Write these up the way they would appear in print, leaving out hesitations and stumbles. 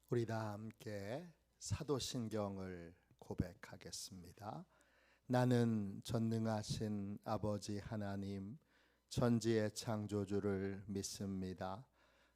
우리 다 함께 사도신경을 고백하겠습니다. 나는 전능하신 아버지 하나님 천지의 창조주를 믿습니다.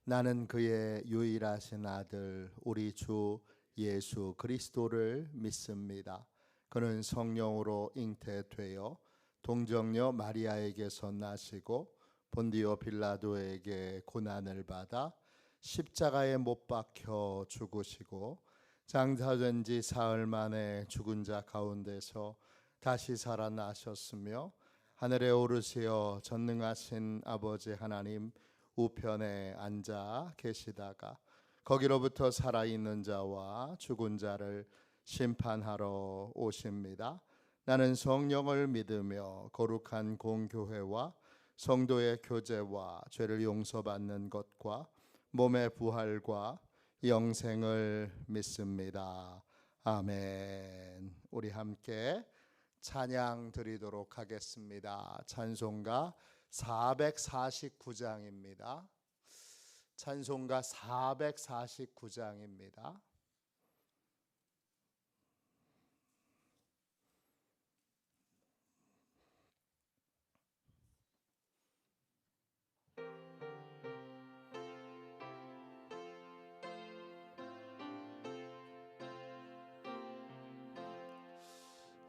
나는 그의 유일하신 아들 우리 주 예수 그리스도를 믿습니다. 그는 성령으로 잉태되어 동정녀 마리아에게서 나시고 본디오 빌라도에게 고난을 받아 십자가에 못 박혀 죽으시고 장사된 지 사흘 만에 죽은 자 가운데서 다시 살아나셨으며 하늘에 오르시어 전능하신 아버지 하나님 우편에 앉아 계시다가 거기로부터 살아있는 자와 죽은 자를 심판하러 오십니다. 나는 성령을 믿으며 거룩한 공교회와 성도의 교제와 죄를 용서받는 것과 몸의 부활과 영생을 믿습니다. 아멘. 우리 함께 찬양 드리도록 하겠습니다. 찬송가 449장입니다. 찬송가 449장입니다.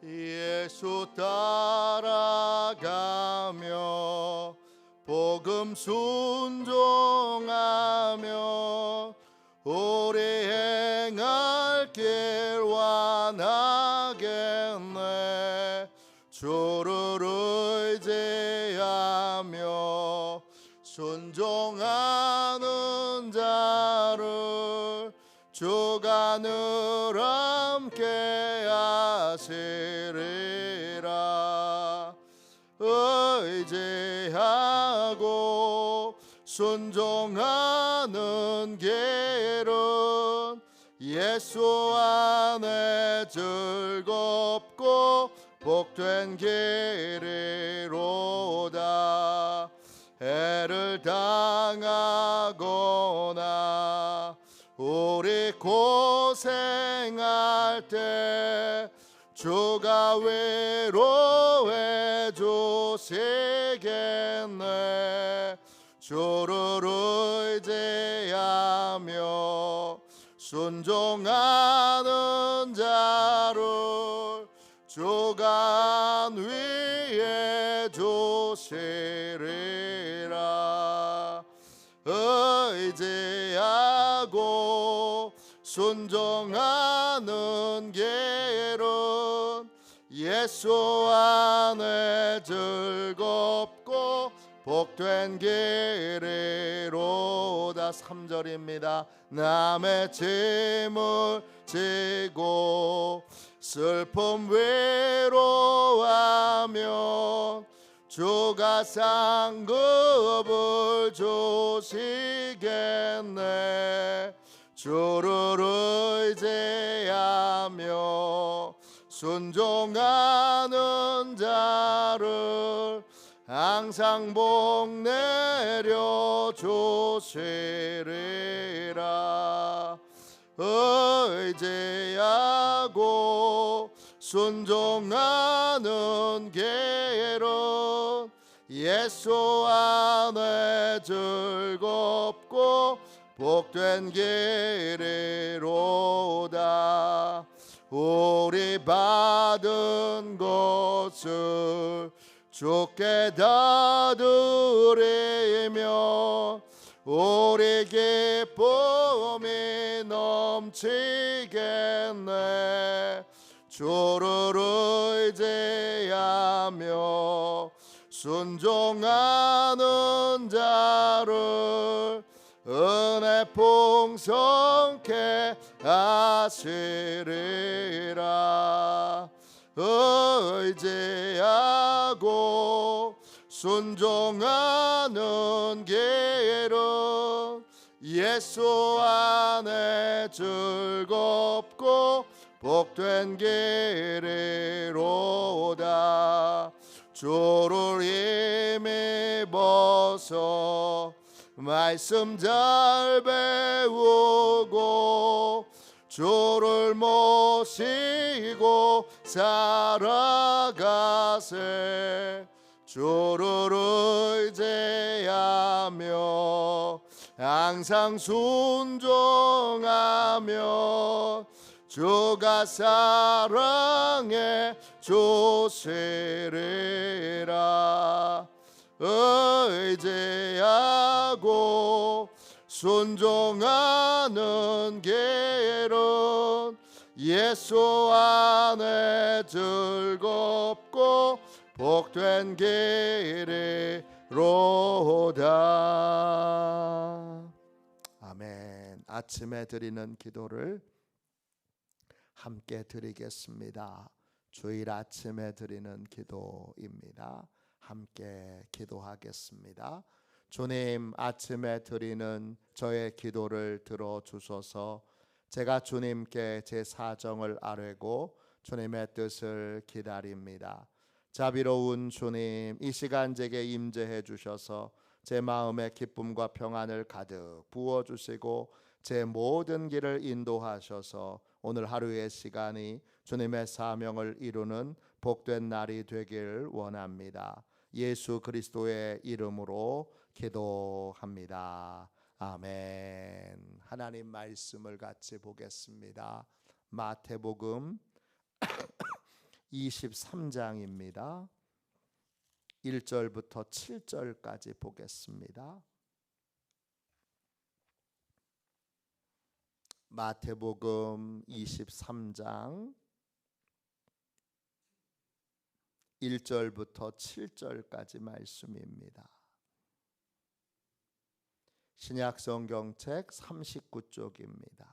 예수 따라가며 복음 순종하며 오래 행할 길 완하겠네. 주를 의지하며 순종하는 자를 주가 늘 함께 하시리라. 의지하고 순종하는 길은 예수 안에 즐겁고 복된 길이로다. 해를 당하거나 우리 고생할 때 주가 위로해 주시겠네. 주를 의지하며 순종하는 자를 주가 안위해 주시리라. 의지하고 순종하는 길은 예수 안에 즐겁고 복된 길이로다. 3절입니다. 남의 짐을 지고 슬픔 위로하면 주가 상급을 주시겠네. 주를 의지하며 순종하는 자를 항상 복 내려 주시리라. 의지하고 순종하는 길은 예수 안에 즐겁고 복된 길이로다. 우리 받은 것을 주께 다 드리며 우리 기쁨이 넘치겠네. 주를 의지하며 순종하는 자를 은혜 풍성케 하시리라. 의지하고 순종하는 길은 예수 안에 즐겁고 복된 길이로다. 주를 힘입어서 말씀 잘 배우고 주를 모시고 살아가세. 주를 의지하며 항상 순종하며 주가 사랑해 주시리라. 의지하고 순종하는 길은 예수 안에 즐겁고 복된 길이로다. 아멘. 아침에 드리는 기도를 함께 드리겠습니다. 주일 아침에 드리는 기도입니다. 함께 기도하겠습니다. 주님, 아침에 드리는 저의 기도를 들어주소서. 제가 주님께 제 사정을 아뢰고 주님의 뜻을 기다립니다. 자비로운 주님, 이 시간 제게 임재해 주셔서 제 마음에 기쁨과 평안을 가득 부어주시고 제 모든 길을 인도하셔서 오늘 하루의 시간이 주님의 사명을 이루는 복된 날이 되길 원합니다. 예수 그리스도의 이름으로 기도합니다. 아멘. 하나님 말씀을 같이 보겠습니다. 마태복음 23장입니다. 1절부터 7절까지 보겠습니다. 마태복음 23장 1절부터 7절까지 말씀입니다. 신약성경책 39쪽입니다.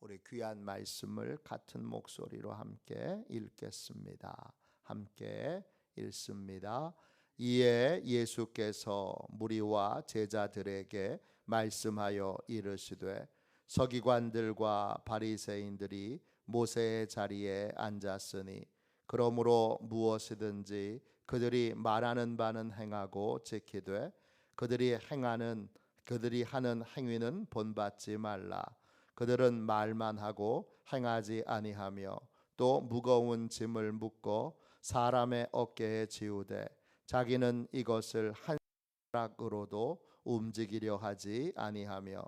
우리 귀한 말씀을 같은 목소리로 함께 읽겠습니다. 함께 읽습니다. 이에 예수께서 무리와 제자들에게 말씀하여 이르시되 서기관들과 바리새인들이 모세의 자리에 앉았으니 그러므로 무엇이든지 그들이 말하는 바는 행하고 지키되 그들이 하는 행위는 본받지 말라. 그들은 말만 하고 행하지 아니하며 또 무거운 짐을 묶고 사람의 어깨에 지우되 자기는 이것을 한 손가락으로도 움직이려 하지 아니하며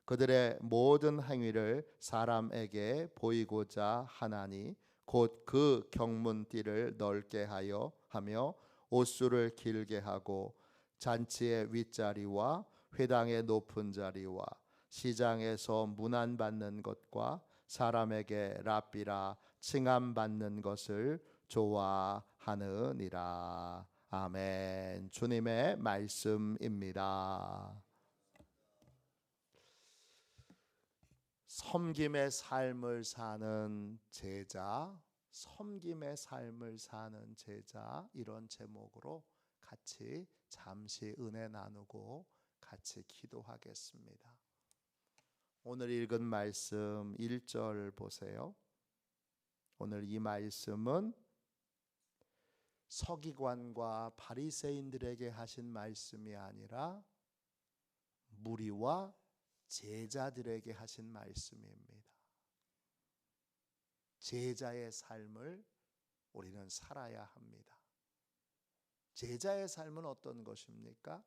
그들의 모든 행위를 사람에게 보이고자 하나니 곧 그 경문띠를 넓게 하며 옷수를 길게 하고 잔치의 윗자리와 회당의 높은 자리와 시장에서 문안받는 것과 사람에게 랍비라 칭함받는 것을 좋아하느니라. 아멘. 주님의 말씀입니다. 섬김의 삶을 사는 제자, 섬김의 삶을 사는 제자, 이런 제목으로 같이 잠시 은혜 나누고 같이 기도하겠습니다. 오늘 읽은 말씀 1절 보세요. 오늘 이 말씀은 서기관과 바리새인들에게 하신 말씀이 아니라 무리와 제자들에게 하신 말씀입니다. 제자의 삶을 우리는 살아야 합니다. 제자의 삶은 어떤 것입니까?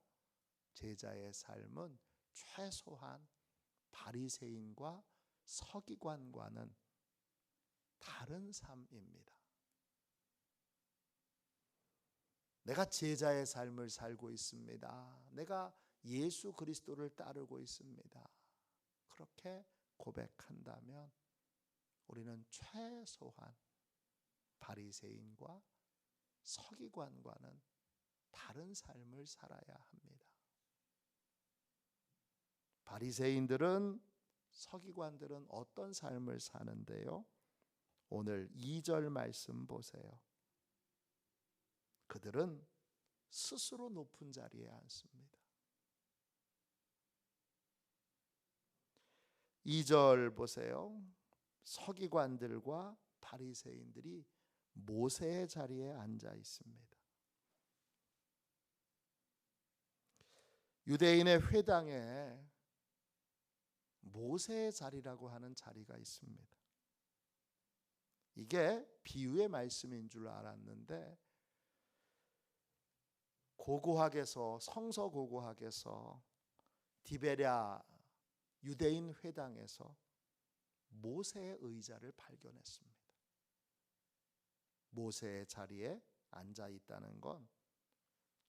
제자의 삶은 최소한 바리새인과 서기관과는 다른 삶입니다. 내가 제자의 삶을 살고 있습니다. 내가 예수 그리스도를 따르고 있습니다. 그렇게 고백한다면 우리는 최소한 바리새인과 서기관과는 다른 삶을 살아야 합니다. 바리새인들은 서기관들은 어떤 삶을 사는데요? 오늘 2절 말씀 보세요. 그들은 스스로 높은 자리에 앉습니다. 2절 보세요. 서기관들과 바리새인들이 모세의 자리에 앉아 있습니다. 유대인의 회당에 모세의 자리라고 하는 자리가 있습니다. 이게 비유의 말씀인 줄 알았는데 고고학에서 성서 고고학에서 디베랴 유대인 회당에서 모세의 의자를 발견했습니다. 모세의 자리에 앉아 있다는 건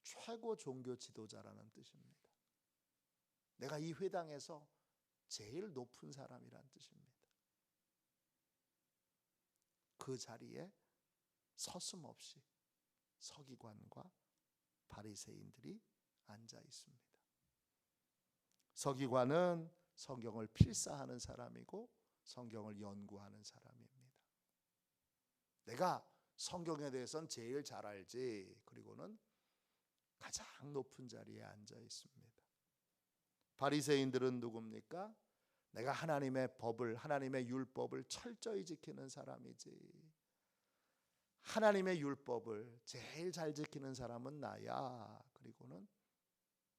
최고 종교 지도자라는 뜻입니다. 내가 이 회당에서 제일 높은 사람이란 뜻입니다. 그 자리에 서슴없이 서기관과 바리새인들이 앉아 있습니다. 서기관은 성경을 필사하는 사람이고 성경을 연구하는 사람입니다. 내가 성경에 대해서는 제일 잘 알지. 그리고는 가장 높은 자리에 앉아 있습니다. 바리새인들은 누굽니까? 내가 하나님의 법을, 하나님의 율법을 철저히 지키는 사람이지. 하나님의 율법을 제일 잘 지키는 사람은 나야. 그리고는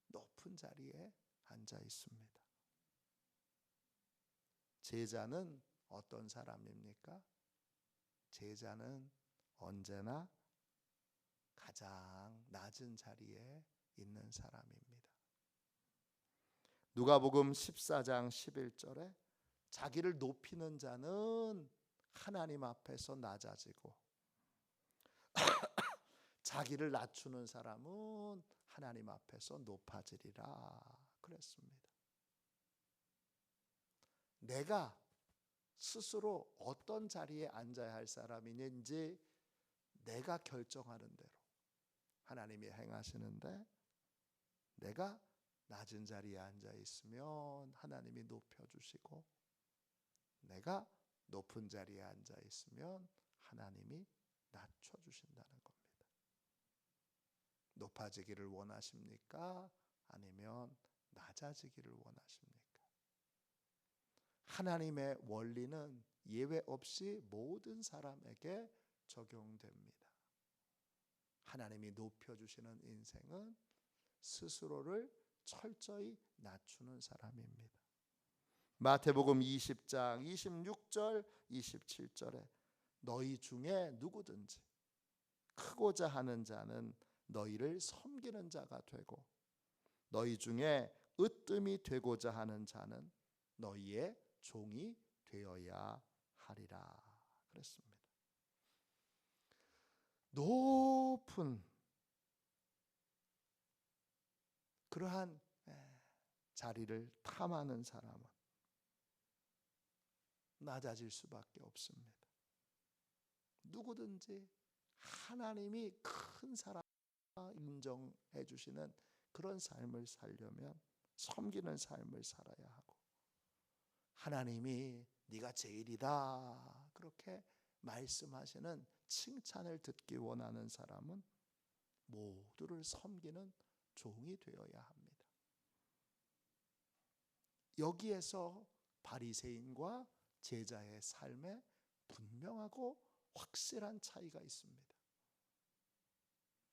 높은 자리에 앉아 있습니다. 제자는 어떤 사람입니까? 제자는 언제나 가장 낮은 자리에 있는 사람입니다. 누가복음 14장 11절에 자기를 높이는 자는 하나님 앞에서 낮아지고 자기를 낮추는 사람은 하나님 앞에서 높아지리라 그랬습니다. 내가 스스로 어떤 자리에 앉아야 할 사람인지 내가 결정하는 대로 하나님이 행하시는데, 내가 낮은 자리에 앉아 있으면 하나님이 높여주시고 내가 높은 자리에 앉아 있으면 하나님이 낮춰주신다는 겁니다. 높아지기를 원하십니까? 아니면 낮아지기를 원하십니까? 하나님의 원리는 예외 없이 모든 사람에게 적용됩니다. 하나님이 높여주시는 인생은 스스로를 철저히 낮추는 사람입니다. 마태복음 20장 26절 27절에 너희 중에 누구든지 크고자 하는 자는 너희를 섬기는 자가 되고 너희 중에 으뜸이 되고자 하는 자는 너희의 종이 되어야 하리라 그랬습니다. 높은 그러한 자리를 탐하는 사람은 낮아질 수밖에 없습니다. 누구든지 하나님이 큰 사람 인정해 주시는 그런 삶을 살려면 섬기는 삶을 살아야 하고, 하나님이 네가 제일이다 그렇게 말씀하시는 칭찬을 듣기 원하는 사람은 모두를 섬기는 종이 되어야 합니다. 여기에서 바리새인과 제자의 삶에 분명하고 확실한 차이가 있습니다.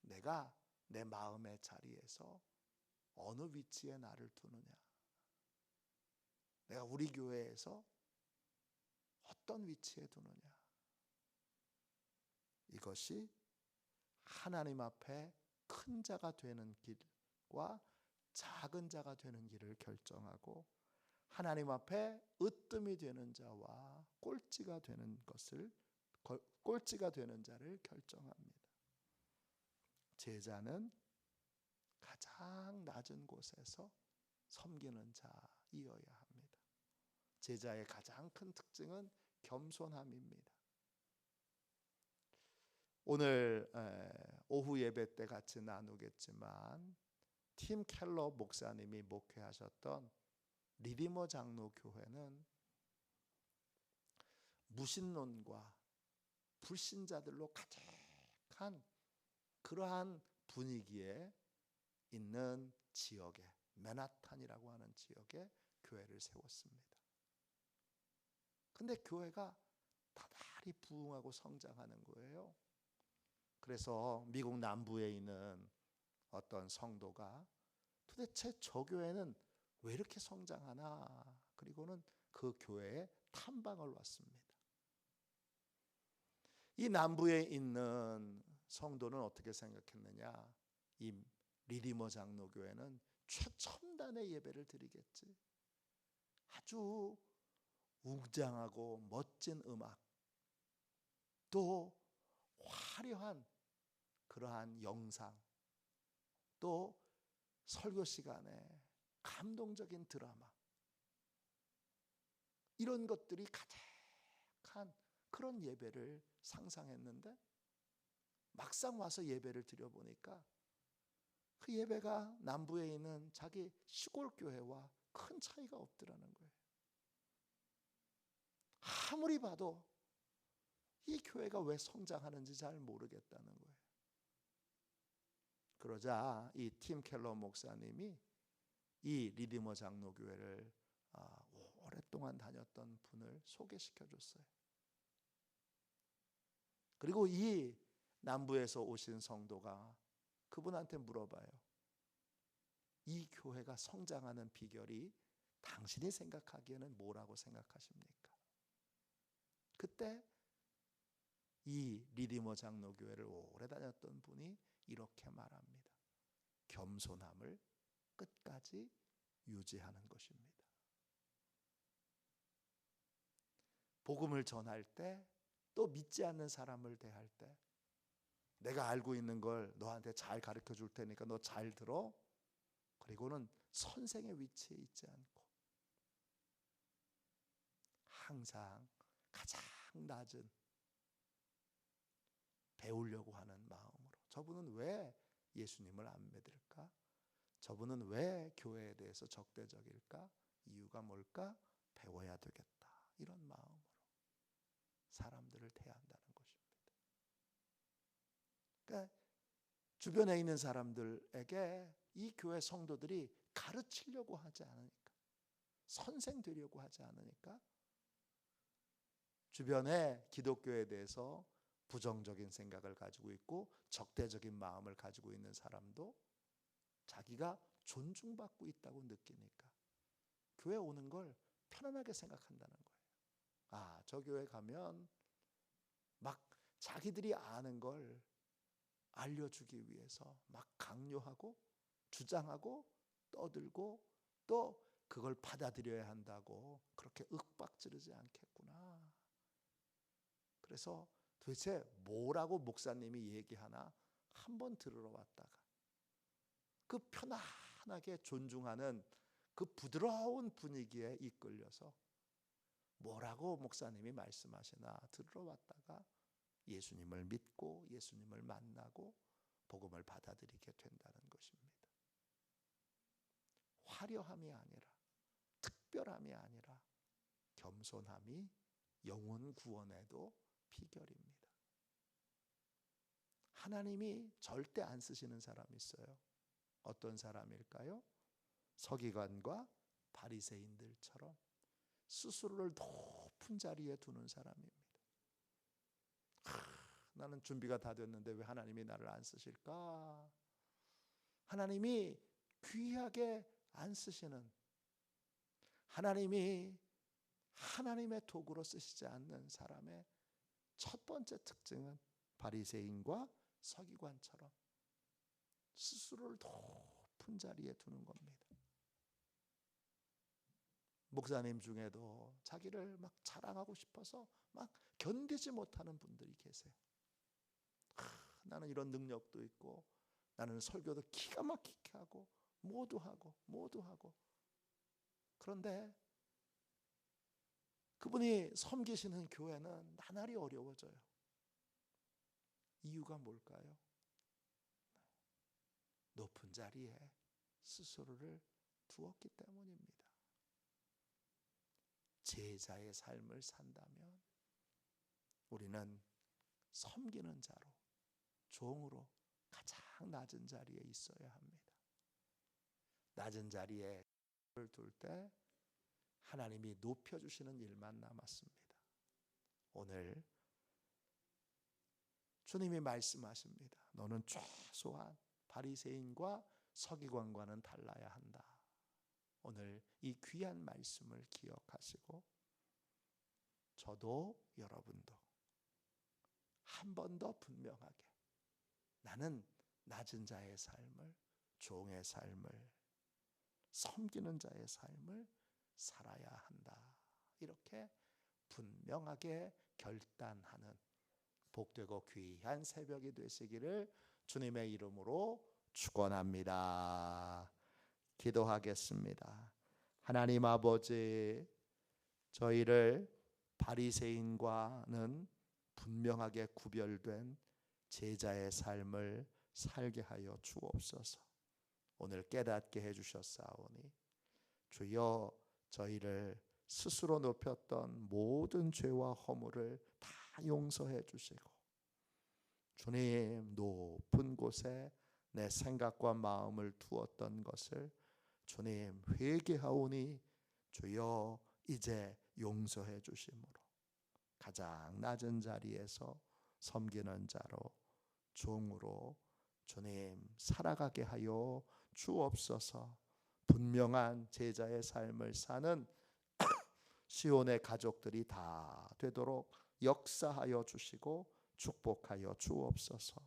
내가 내 마음의 자리에서 어느 위치에 나를 두느냐, 내가 우리 교회에서 어떤 위치에 두느냐, 이것이 하나님 앞에 큰 자가 되는 길과 작은 자가 되는 길을 결정하고 하나님 앞에 으뜸이 되는 자와 꼴찌가 되는 자를 결정합니다. 제자는 가장 낮은 곳에서 섬기는 자이어야 합니다. 제자의 가장 큰 특징은 겸손함입니다. 오늘 오후 예배 때 같이 나누겠지만 팀 켈러 목사님이 목회하셨던 리디머 장로 교회는 무신론과 불신자들로 가득한 그러한 분위기에 있는 지역에, 맨하탄이라고 하는 지역에 교회를 세웠습니다. 근데 교회가 다달이 부흥하고 성장하는 거예요. 그래서 미국 남부에 있는 어떤 성도가 도대체 저 교회는 왜 이렇게 성장하나? 그리고는 그 교회에 탐방을 왔습니다. 이 남부에 있는 성도는 어떻게 생각했느냐? 이 리디머 장로교회는 최첨단의 예배를 드리겠지. 아주 웅장하고 멋진 음악, 또 화려한 그러한 영상, 또 설교 시간에 감동적인 드라마, 이런 것들이 가득한 그런 예배를 상상했는데 막상 와서 예배를 드려보니까 그 예배가 남부에 있는 자기 시골 교회와 큰 차이가 없더라는 거예요. 아무리 봐도 이 교회가 왜 성장하는지 잘 모르겠다는 거예요. 그러자 이 팀 켈러 목사님이 이 리디머 장로교회를 오랫동안 다녔던 분을 소개시켜 줬어요. 그리고 이 남부에서 오신 성도가 그분한테 물어봐요. 이 교회가 성장하는 비결이 당신이 생각하기에는 뭐라고 생각하십니까? 그때 이 리디머 장로교회를 오래 다녔던 분이 이렇게 말합니다. 겸손함을 끝까지 유지하는 것입니다. 복음을 전할 때, 또 믿지 않는 사람을 대할 때, 내가 알고 있는 걸 너한테 잘 가르쳐 줄 테니까 너 잘 들어. 그리고는 선생의 위치에 있지 않고 항상 가장 낮은 배우려고 하는 마음으로, 저분은 왜 예수님을 안 믿을까? 저분은 왜 교회에 대해서 적대적일까? 이유가 뭘까? 배워야 되겠다, 이런 마음으로 사람들을 대한다는 것입니다. 그러니까 주변에 있는 사람들에게 이 교회 성도들이 가르치려고 하지 않으니까, 선생 되려고 하지 않으니까 주변에 기독교에 대해서 부정적인 생각을 가지고 있고 적대적인 마음을 가지고 있는 사람도 자기가 존중받고 있다고 느끼니까 교회 오는 걸 편안하게 생각한다는 거예요. 아, 저 교회 가면 막 자기들이 아는 걸 알려주기 위해서 막 강요하고 주장하고 떠들고 또 그걸 받아들여야 한다고 그렇게 윽박지르지 않겠구나. 그래서 도대체 뭐라고 목사님이 얘기하나 한번 들으러 왔다가 그 편안하게 존중하는 그 부드러운 분위기에 이끌려서 뭐라고 목사님이 말씀하시나 들으러 왔다가 예수님을 믿고 예수님을 만나고 복음을 받아들이게 된다는 것입니다. 화려함이 아니라, 특별함이 아니라 겸손함이 영혼 구원에도 비결입니다. 하나님이 절대 안 쓰시는 사람이 있어요. 어떤 사람일까요? 서기관과 바리새인들처럼 스스로를 높은 자리에 두는 사람입니다. 나는 준비가 다 됐는데 왜 하나님이 나를 안 쓰실까? 하나님이 귀하게 안 쓰시는, 하나님이 하나님의 도구로 쓰시지 않는 사람의 첫 번째 특징은 바리새인과 서기관처럼 스스로를 높은 자리에 두는 겁니다. 목사님 중에도 자기를 막 자랑하고 싶어서 막 견디지 못하는 분들이 계세요. 나는 이런 능력도 있고 나는 설교도 기가 막히게 하고 모두 하고 그런데 그분이 섬기시는 교회는 나날이 어려워져요. 이유가 뭘까요? 높은 자리에 스스로를 두었기 때문입니다. 제자의 삶을 산다면 우리는 섬기는 자로, 종으로 가장 낮은 자리에 있어야 합니다. 낮은 자리에 둘 때 하나님이 높여주시는 일만 남았습니다. 오늘 주님이 말씀하십니다. 너는 최소한 바리새인과 서기관과는 달라야 한다. 오늘 이 귀한 말씀을 기억하시고 저도 여러분도 한 번 더 분명하게 나는 낮은 자의 삶을, 종의 삶을, 섬기는 자의 삶을 살아야 한다. 이렇게 분명하게 결단하는 복되고 귀한 새벽이 되시기를 주님의 이름으로 축원합니다. 기도하겠습니다. 하나님 아버지, 저희를 바리새인과는 분명하게 구별된 제자의 삶을 살게 하여 주옵소서. 오늘 깨닫게 해주셨사오니 주여, 저희를 스스로 높였던 모든 죄와 허물을 다 용서해 주시고 주님, 높은 곳에 내 생각과 마음을 두었던 것을 주님 회개하오니 주여 이제 용서해 주심으로 가장 낮은 자리에서 섬기는 자로, 종으로 주님 살아가게 하여 주옵소서. 분명한 제자의 삶을 사는 시온의 가족들이 다 되도록 역사하여 주시고 축복하여 주옵소서.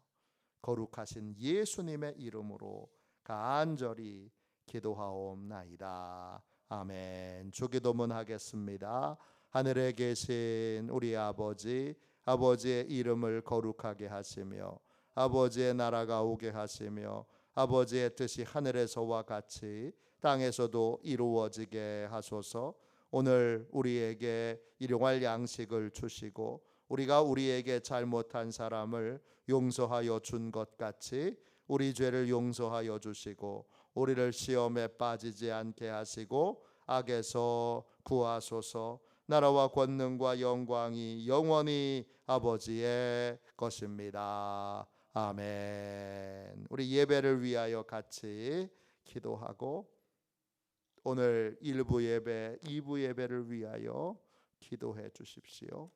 거룩하신 예수님의 이름으로 간절히 기도하옵나이다. 아멘. 주기도문 하겠습니다. 하늘에 계신 우리 아버지, 아버지의 이름을 거룩하게 하시며 아버지의 나라가 오게 하시며 아버지의 뜻이 하늘에서와 같이 땅에서도 이루어지게 하소서. 오늘 우리에게 일용할 양식을 주시고 우리가 우리에게 잘못한 사람을 용서하여 준 것 같이 우리 죄를 용서하여 주시고 우리를 시험에 빠지지 않게 하시고 악에서 구하소서. 나라와 권능과 영광이 영원히 아버지의 것입니다. 아멘. 우리 예배를 위하여 같이 기도하고 오늘 1부 예배, 2부 예배를 위하여 기도해 주십시오.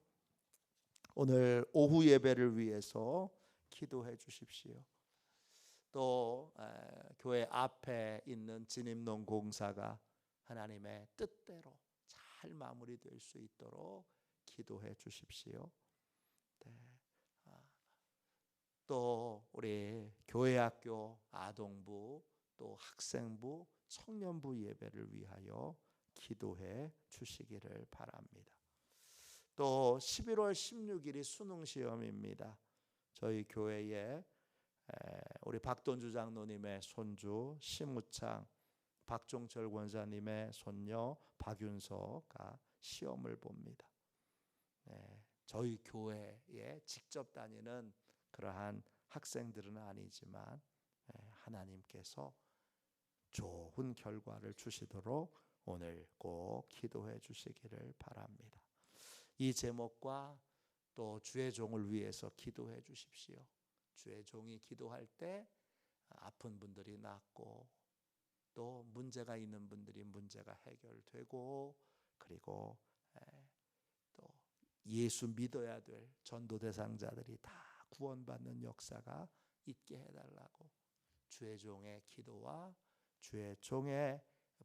오늘 오후 예배를 위해서 기도해 주십시오. 또 교회 앞에 있는 진입농 공사가 하나님의 뜻대로 잘 마무리될 수 있도록 기도해 주십시오. 네. 또 우리 교회 학교 아동부, 또 학생부, 청년부 예배를 위하여 기도해 주시기를 바랍니다. 또 11월 16일이 수능 시험입니다. 저희 교회에 우리 박돈주 장로님의 손주 심우창, 박종철 권사님의 손녀 박윤서가 시험을 봅니다. 저희 교회에 직접 다니는 그러한 학생들은 아니지만 하나님께서 좋은 결과를 주시도록 오늘 꼭 기도해 주시기를 바랍니다. 이 제목과 또 주의 종을 위해서 기도해 주십시오. 주의 종이 기도할 때 아픈 분들이 낫고 또 문제가 있는 분들이 문제가 해결되고 그리고 또 예수 믿어야 될 전도 대상자들이 다 구원받는 역사가 있게 해달라고 주의 종의 기도와 주의 종의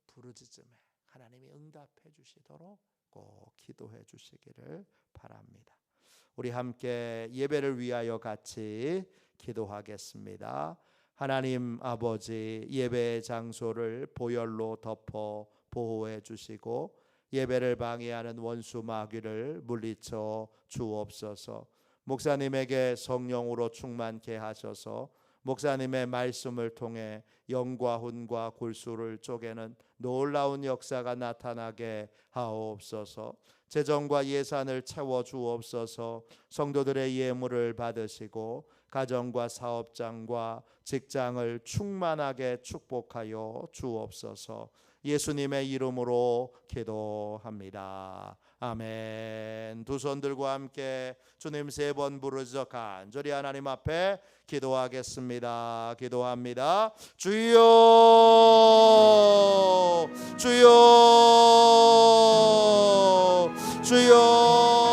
부르짖음에 하나님이 응답해 주시도록 꼭 기도해 주시기를 바랍니다. 우리 함께 예배를 위하여 같이 기도하겠습니다. 하나님 아버지, 예배의 장소를 보혈로 덮어 보호해 주시고 예배를 방해하는 원수 마귀를 물리쳐 주옵소서. 목사님에게 성령으로 충만케 하셔서 목사님의 말씀을 통해 영과 혼과 골수를 쪼개는 놀라운 역사가 나타나게 하옵소서. 재정과 예산을 채워 주옵소서. 성도들의 예물을 받으시고 가정과 사업장과 직장을 충만하게 축복하여 주옵소서. 예수님의 이름으로 기도합니다. 아멘. 두 손 들고 함께 주님 3번 부르짖어 간절히 하나님 앞에 기도하겠습니다. 기도합니다. 주여, 주여, 주여.